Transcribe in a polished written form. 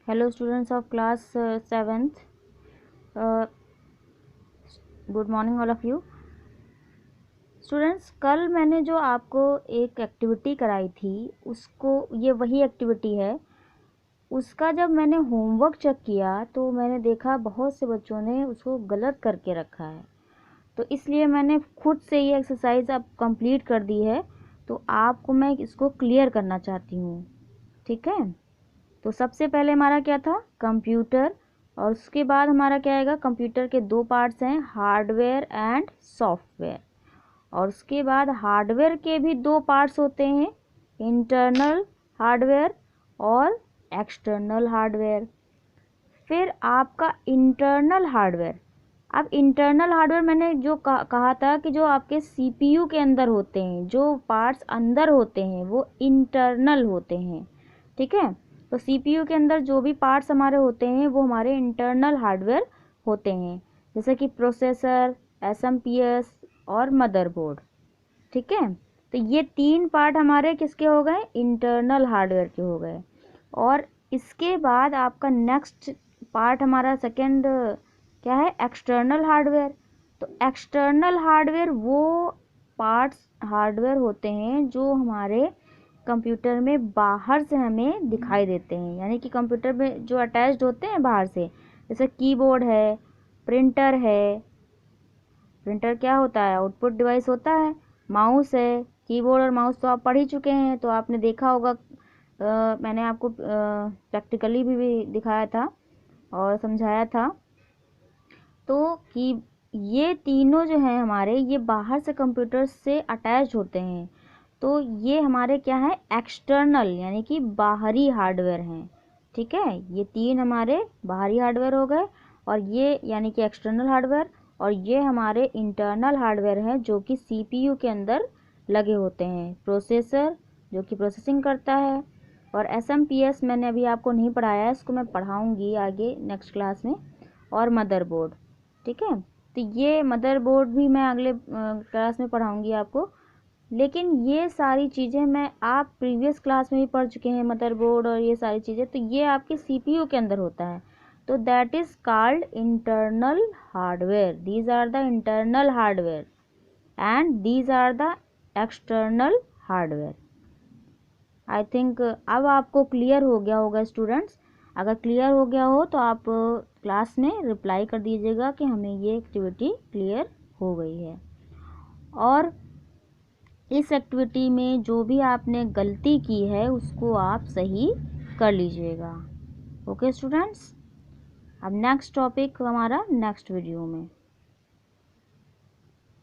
Hello students of class 7th, good morning all of you students. कल मैंने जो आपको एक एक्टिविटी कराई थी उसको, ये वही एक्टिविटी है। उसका जब मैंने होमवर्क चेक किया तो मैंने देखा बहुत से बच्चों ने उसको गलत करके रखा है, तो इसलिए मैंने खुद से ये एक्सरसाइज अब कंप्लीट कर दी है। तो आपको मैं इसको क्लियर करना चाहती हूँ, ठीक है। तो सबसे पहले हमारा क्या था, कंप्यूटर, और उसके बाद हमारा क्या आएगा, कंप्यूटर के दो पार्ट्स हैं, हार्डवेयर एंड सॉफ्टवेयर। और उसके बाद हार्डवेयर के भी दो पार्ट्स होते हैं, इंटरनल हार्डवेयर और एक्सटर्नल हार्डवेयर। फिर आपका इंटरनल हार्डवेयर, अब इंटरनल हार्डवेयर मैंने जो कहा था कि जो आपके सीपीयू के अंदर होते हैं, जो पार्ट्स अंदर होते हैं वो इंटरनल होते हैं, ठीक है। तो सीपीयू के अंदर जो भी पार्ट्स हमारे होते हैं वो हमारे इंटरनल हार्डवेयर होते हैं, जैसे कि प्रोसेसर, एसएमपीएस और मदरबोर्ड, ठीक है। तो ये तीन पार्ट हमारे किसके हो गए, इंटरनल हार्डवेयर के हो गए। और इसके बाद आपका नेक्स्ट पार्ट हमारा सेकंड क्या है, एक्सटर्नल हार्डवेयर। तो एक्सटर्नल हार्डवेयर वो पार्ट्स हार्डवेयर होते हैं जो हमारे कंप्यूटर में बाहर से हमें दिखाई देते हैं, यानी कि कंप्यूटर में जो अटैच्ड होते हैं बाहर से, जैसे कीबोर्ड है, प्रिंटर है। प्रिंटर क्या होता है, आउटपुट डिवाइस होता है। माउस है, कीबोर्ड और माउस तो आप पढ़ ही चुके हैं, तो आपने देखा होगा। मैंने आपको प्रैक्टिकली भी दिखाया था और समझाया था। तो कि ये तीनों जो हैं हमारे, ये बाहर से कंप्यूटर से अटैच होते हैं। तो ये हमारे क्या है, एक्सटर्नल यानी कि बाहरी हार्डवेयर हैं, ठीक है। ये तीन हमारे बाहरी हार्डवेयर हो गए, और ये यानी कि एक्सटर्नल हार्डवेयर, और ये हमारे इंटरनल हार्डवेयर हैं जो कि सीपीयू के अंदर लगे होते हैं। प्रोसेसर जो कि प्रोसेसिंग करता है, और एसएमपीएस मैंने अभी आपको नहीं पढ़ाया है, इसको मैं पढ़ाऊँगी आगे नेक्स्ट क्लास में। और मदरबोर्ड, ठीक है। तो ये मदरबोर्ड भी मैं अगले क्लास में पढ़ाऊँगी आपको। लेकिन ये सारी चीज़ें मैं आप प्रीवियस क्लास में भी पढ़ चुके हैं, मदरबोर्ड और ये सारी चीज़ें। तो ये आपके सीपीयू के अंदर होता है, तो that is called internal hardware. These are the internal hardware and these are the external hardware. I think अब आपको क्लियर हो गया होगा स्टूडेंट्स। अगर क्लियर हो गया हो तो आप क्लास में रिप्लाई कर दीजिएगा कि हमें ये एक्टिविटी क्लियर हो गई है। और इस एक्टिविटी में जो भी आपने गलती की है उसको आप सही कर लीजिएगा। ओके स्टूडेंट्स, अब नेक्स्ट टॉपिक हमारा नेक्स्ट वीडियो में।